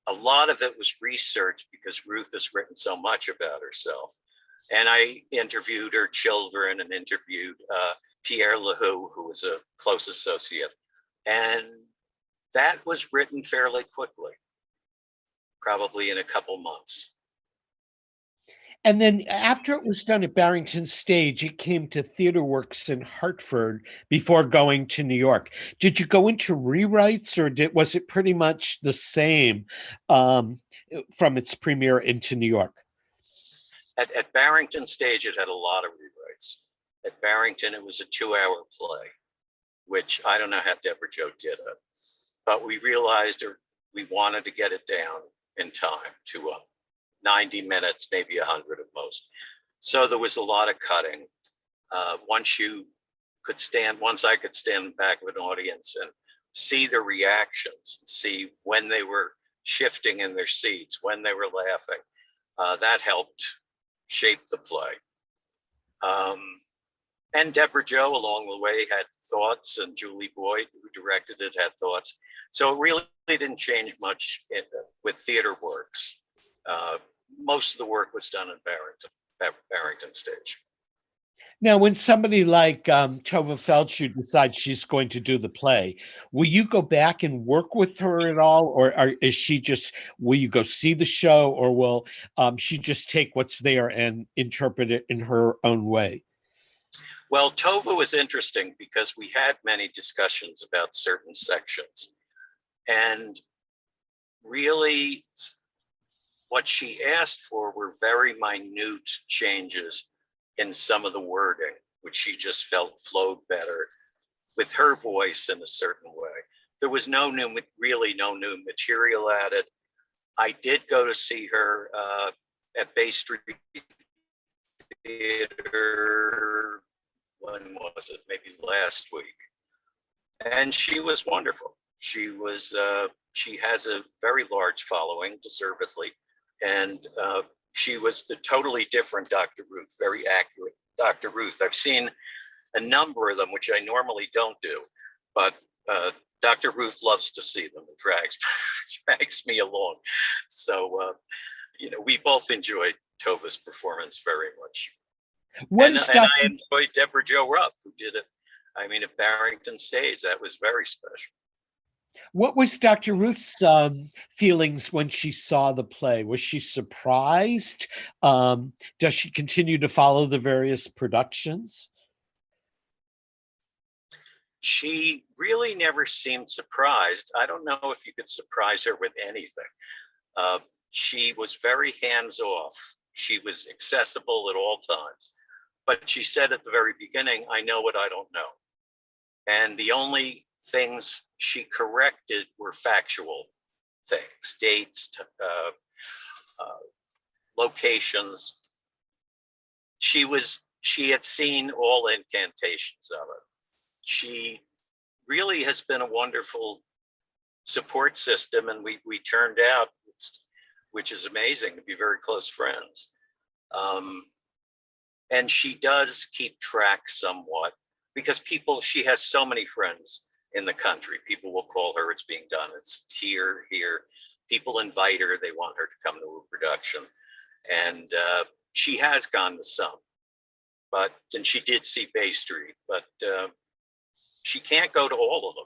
a lot of it was researched because Ruth has written so much about herself. And I interviewed her children and interviewed Pierre LaHue, who was a close associate. And that was written fairly quickly, probably in a couple months. And then after it was done at Barrington Stage, it came to Theater Works in Hartford before going to New York. Did you go into rewrites, or was it pretty much the same from its premiere into New York? At Barrington Stage, it had a lot of rewrites. At Barrington, it was a 2-hour play, which I don't know how Debra Jo did it, but we realized we wanted to get it down in time to 90 minutes, maybe 100 at most. So there was a lot of cutting. Once I could stand back of an audience and see the reactions, see when they were shifting in their seats, when they were laughing, that helped shape the play. And Debra Jo along the way had thoughts, and Julie Boyd, who directed it, had thoughts. So it really didn't change much with theater works. Most of the work was done in Barrington Stage. Now, when somebody like Tova Feldshuh decides she's going to do the play, will you go back and work with her at all? Or will you go see the show, or will she just take what's there and interpret it in her own way? Well, Tova was interesting because we had many discussions about certain sections. And really, what she asked for were very minute changes in some of the wording, which she just felt flowed better with her voice in a certain way. There was really no new material added. I did go to see her at Bay Street Theater, when was it? Maybe last week. And she was wonderful. She has a very large following, deservedly. And she was the totally different Dr. Ruth, very accurate Dr. Ruth. I've seen a number of them, which I normally don't do, but Dr. Ruth loves to see them and drags me along. So, we both enjoyed Tova's performance very much. And I enjoyed Debra Jo Rupp, who did it. I mean, at Barrington Stage, that was very special. What was Dr. Ruth's feelings when she saw the play? Was she surprised? Does she continue to follow the various productions? She really never seemed surprised. I don't know if you could surprise her with anything. She was very hands-off. She was accessible at all times. But she said at the very beginning, I know what I don't know. And the only things she corrected were factual things, dates, locations. She had seen all incantations of it. She really has been a wonderful support system, and we turned out, which is amazing, to be very close friends. And she does keep track somewhat, because she has so many friends in the country. People will call her, it's being done, it's here. People invite her, they want her to come to a production. And she has gone to some, and she did see Bay Street, but she can't go to all of them.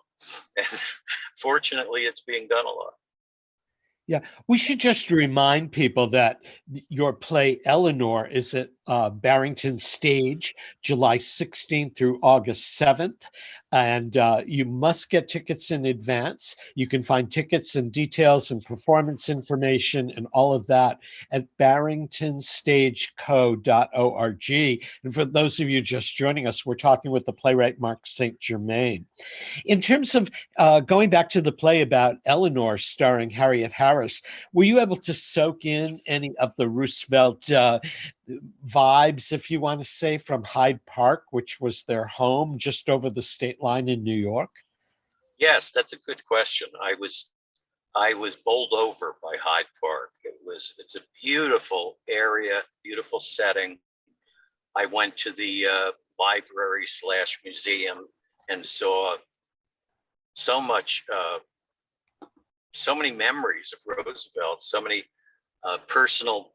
And fortunately, it's being done a lot. Yeah, we should just remind people that your play Eleanor is at Barrington Stage, July 16th through August 7th. And you must get tickets in advance. You can find tickets and details and performance information and all of that at barringtonstageco.org. And for those of you just joining us, we're talking with the playwright Mark St. Germain. In terms of going back to the play about Eleanor starring Harriet Harris, were you able to soak in any of the Roosevelt vibes, if you want to say, from Hyde Park, which was their home just over the state line in New York? Yes, that's a good question. I was bowled over by Hyde Park. It's a beautiful area, beautiful setting. I went to the library/museum and saw so many memories of Roosevelt, so many personal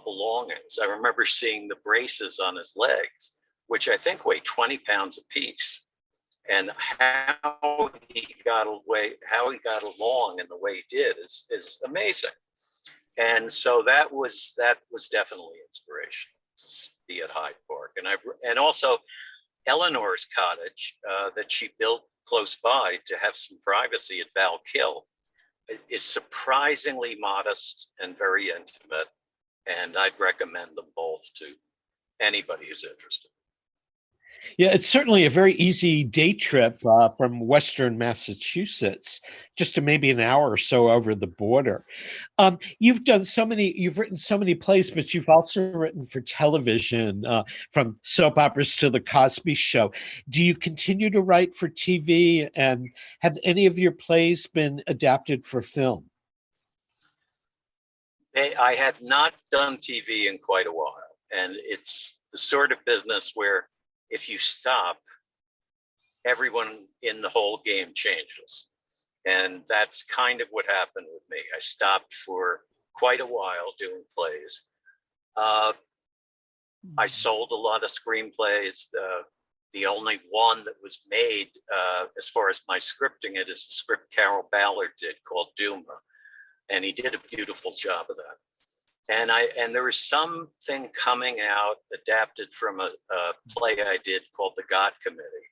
belongings. I remember seeing the braces on his legs, which I think weigh 20 pounds apiece, and how he got along in the way he did is amazing. And so that was definitely inspiration to be at Hyde Park. And also Eleanor's cottage that she built close by to have some privacy at Val Kill is surprisingly modest and very intimate. and I'd recommend them both to anybody who's interested. Yeah, it's certainly a very easy day trip from Western Massachusetts, just to maybe an hour or so over the border. You've written so many plays, but you've also written for television, from soap operas to the Cosby Show. Do you continue to write for TV, and have any of your plays been adapted for film? I have not done TV in quite a while, and it's the sort of business where if you stop, everyone in the whole game changes. And that's kind of what happened with me. I stopped for quite a while doing plays. I sold a lot of screenplays. The only one that was made, as far as my scripting it, is the script Carol Ballard did called Duma. And he did a beautiful job of that. And there was something coming out adapted from a play I did called The God Committee.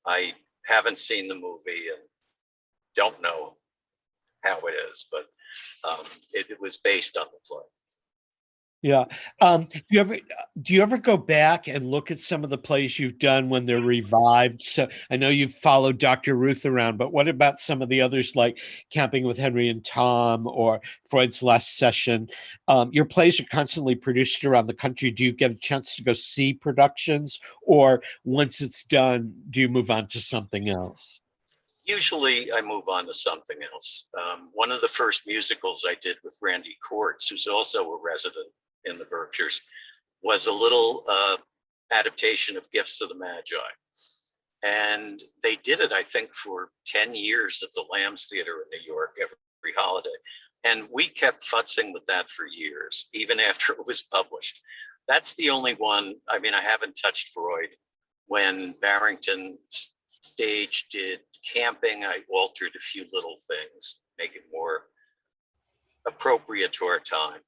I haven't seen the movie and don't know how it is, but it was based on the play. Yeah. Do you ever go back and look at some of the plays you've done when they're revived? So I know you've followed Dr. Ruth around, but what about some of the others like Camping with Henry and Tom or Freud's Last Session? Your plays are constantly produced around the country. Do you get a chance to go see productions, or once it's done, do you move on to something else? Usually I move on to something else. One of the first musicals I did with Randy Quartz, who's also a resident in the Berkshires, was a little adaptation of Gifts of the Magi. And they did it, I think, for 10 years at the Lambs Theater in New York every holiday. And we kept futzing with that for years, even after it was published. That's the only one. I mean, I haven't touched Freud. When Barrington Stage did Camping, I altered a few little things, make it more appropriate to our time.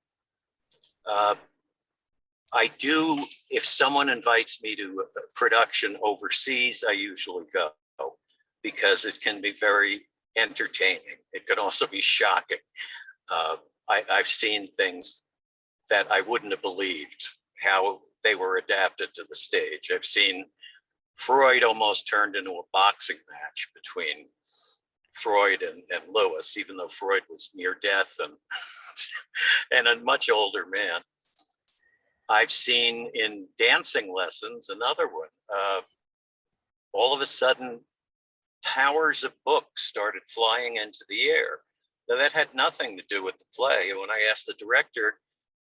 I do, if someone invites me to a production overseas, I usually go because it can be very entertaining. It can also be shocking. I've seen things that I wouldn't have believed how they were adapted to the stage. I've seen Freud almost turned into a boxing match between Freud and Lewis, even though Freud was near death and a much older man. I've seen in Dancing Lessons, another one, all of a sudden, towers of books started flying into the air. Now, that had nothing to do with the play. And when I asked the director,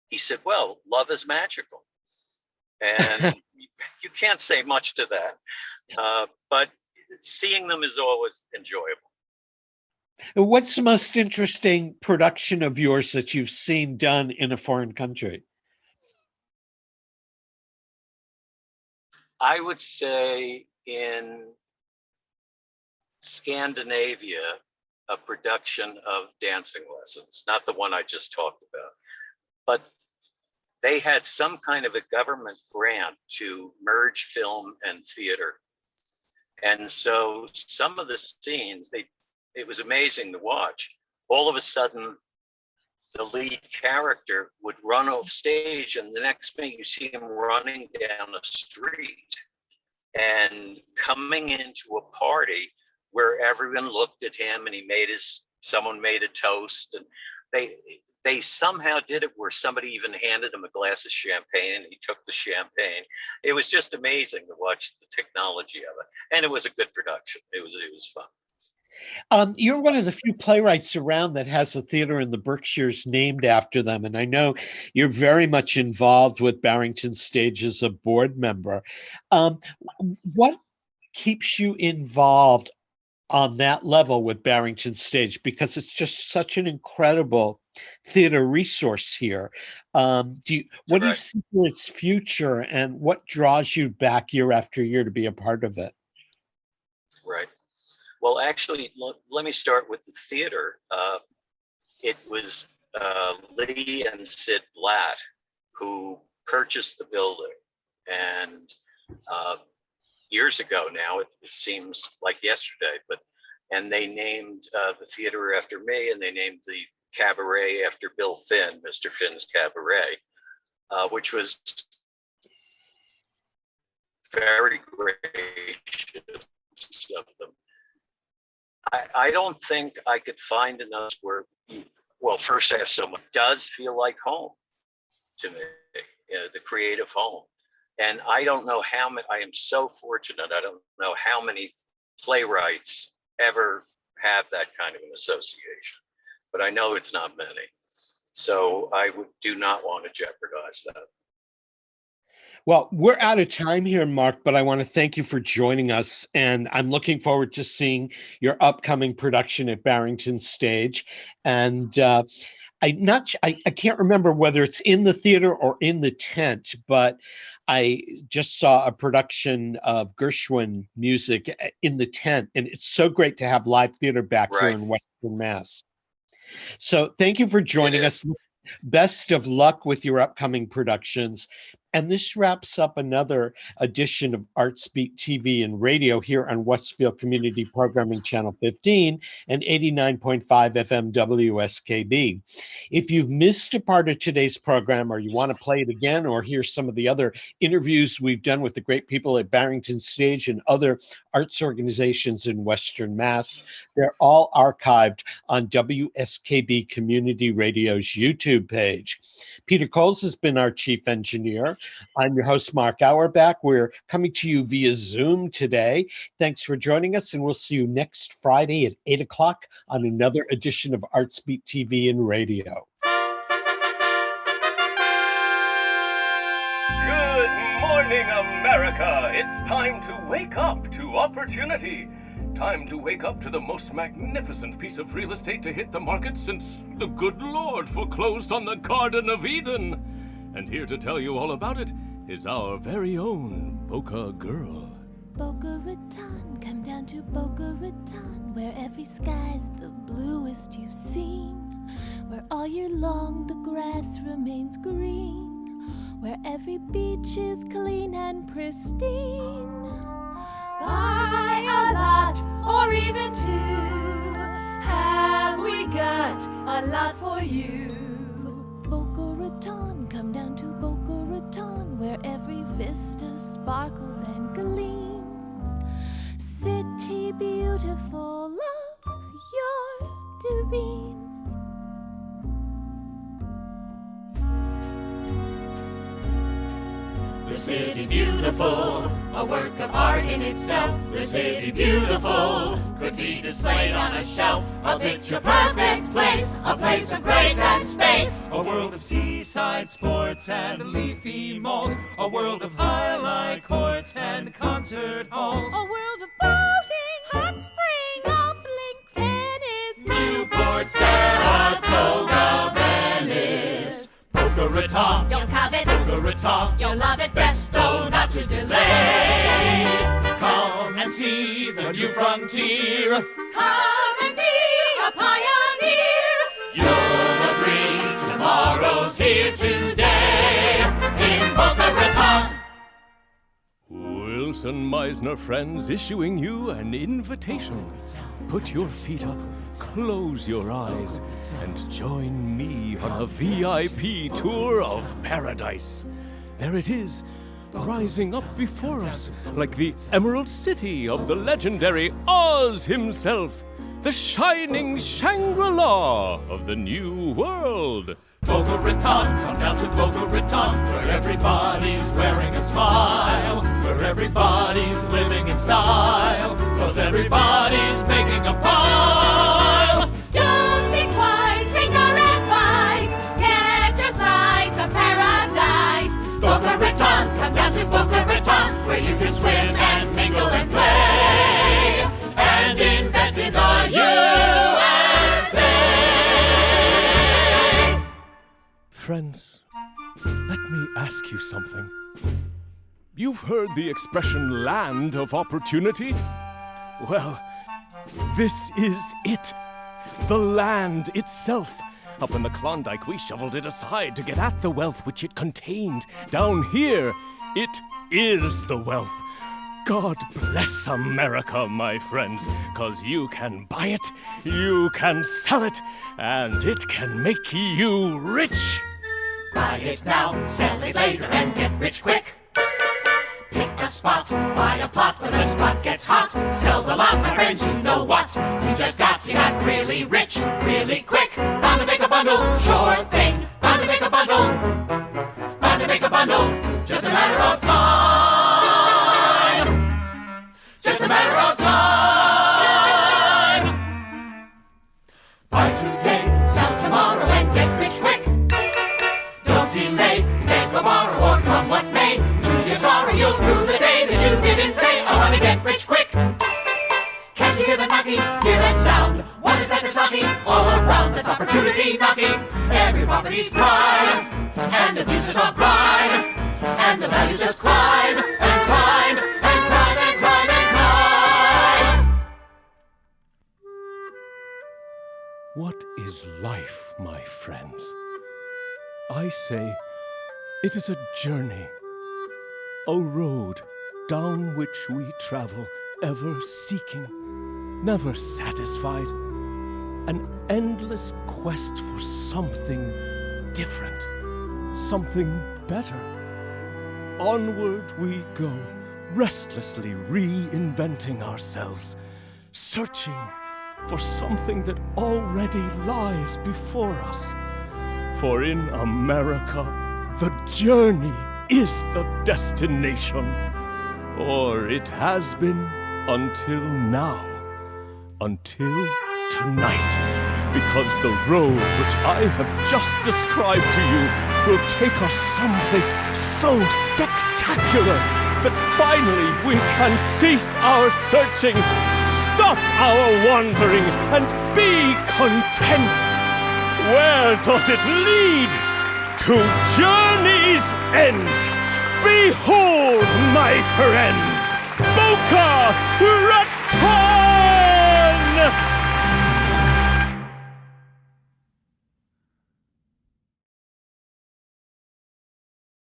he said, well, love is magical. And you can't say much to that, but seeing them is always enjoyable. What's the most interesting production of yours that you've seen done in a foreign country? I would say in Scandinavia, a production of Dancing Lessons, not the one I just talked about, but they had some kind of a government grant to merge film and theater. And so some of the scenes, it was amazing to watch. All of a sudden, the lead character would run off stage, and the next minute you see him running down a street and coming into a party where everyone looked at him, and someone made a toast, and they somehow did it where somebody even handed him a glass of champagne and he took the champagne. It was just amazing to watch the technology of it, and it was a good production. It was fun. You're one of the few playwrights around that has a theater in the Berkshires named after them. And I know you're very much involved with Barrington Stage as a board member. What keeps you involved on that level with Barrington Stage? Because it's just such an incredible theater resource here. What do you see for its future, and what draws you back year after year to be a part of it? Right. Well, actually, let me start with the theater. It was Lee and Sid Blatt who purchased the building. And years ago now, it seems like yesterday, and they named the theater after me, and they named the cabaret after Bill Finn, Mr. Finn's Cabaret, which was very gracious of them. I don't think I could find enough where, well, first I have someone does feel like home to me, the creative home. And I don't know how many, I am so fortunate, I don't know how many playwrights ever have that kind of an association, but I know it's not many. So I do not want to jeopardize that. Well, we're out of time here, Mark, but I want to thank you for joining us. And I'm looking forward to seeing your upcoming production at Barrington Stage. And I can't remember whether it's in the theater or in the tent, but I just saw a production of Gershwin music in the tent. And it's so great to have live theater back here in Western Mass. So thank you for joining us. Best of luck with your upcoming productions. And this wraps up another edition of Artsbeat TV and radio here on Westfield Community Programming Channel 15 and 89.5 FM WSKB. If you've missed a part of today's program, or you want to play it again, or hear some of the other interviews we've done with the great people at Barrington Stage and other arts organizations in Western Mass, they're all archived on WSKB Community Radio's YouTube page. Peter Coles has been our chief engineer. I'm your host, Mark Auerbach. We're coming to you via Zoom today. Thanks for joining us, and we'll see you next Friday at 8 o'clock on another edition of Artsbeat TV and radio. Good morning, America. It's time to wake up to opportunity. Time to wake up to the most magnificent piece of real estate to hit the market since the good Lord foreclosed on the Garden of Eden. And here to tell you all about it is our very own Boca Girl. Boca Raton, come down to Boca Raton, where every sky's the bluest you've seen, where all year long the grass remains green, where every beach is clean and pristine. Buy a lot or even two, have we got a lot for you? Boca Raton, come down to Boca Raton, where every vista sparkles and gleams. City beautiful of your dreams. The city beautiful, a work of art in itself. The city beautiful could be displayed on a shelf. A picture perfect place, a place of grace and space. A world of seaside sports and leafy malls. A world of highlight courts and concert halls. A world of boating, hot spring, golf links, tennis, Newport, Saratoga, Venice. Boca Raton, you'll covet. Boca Raton, you'll love it. best though not to delay. Come and see the new frontier. Come and be a pioneer. You'll agree tomorrow's here today in Boca Raton. Wilson Meisner Friends issuing you an invitation. Put your feet up, close your eyes, and join me on a VIP tour of paradise. There it is, rising up before us like the Emerald City of the legendary Oz himself, the shining Shangri-La of the New World. Boca Raton, come down to Boca Raton, where everybody's wearing a smile, where everybody's living in style, 'cause everybody's making a pile. Don't think twice, take our advice, get your size of paradise. Boca Raton, come down to Boca Raton, where you can swim and mingle and play, and invest in the USA. Friends, let me ask you something. You've heard the expression land of opportunity? Well, this is it. The land itself. Up in the Klondike, we shoveled it aside to get at the wealth which it contained. Down here, it is the wealth. God bless America, my friends, 'cause you can buy it, you can sell it, and it can make you rich. Buy it now, sell it later, and get rich quick. Pick a spot, buy a plot when the spot gets hot. Sell the lot, my friends, you know what you got really rich, really quick. Bound to make a bundle, sure thing. Bound to make a bundle, bound to make a bundle. Just a matter of time. Just a matter of time. Buy today, sell tomorrow, and get rich quick. Don't delay, beg or borrow, or come what may. To your sorrow, you'll rue the day that you didn't say, I want to get rich quick. Can't you hear the knocking? Hear that sound? What is that that's knocking? All around, that's opportunity knocking. Every property's prime, and the views are so bright, and the values just climb, and climb, and climb, and climb, and climb. What is life, my friends? I say it is a journey, a road down which we travel, ever seeking, never satisfied, an endless quest for something different, something better. Onward we go, restlessly reinventing ourselves, searching for something that already lies before us. For in America, the journey is the destination. Or it has been until now, until tonight. Because the road which I have just described to you will take us someplace so spectacular that finally we can cease our searching, stop our wandering, and be content. Where does it lead? To journey's end. Behold, my friends, Boca Raton!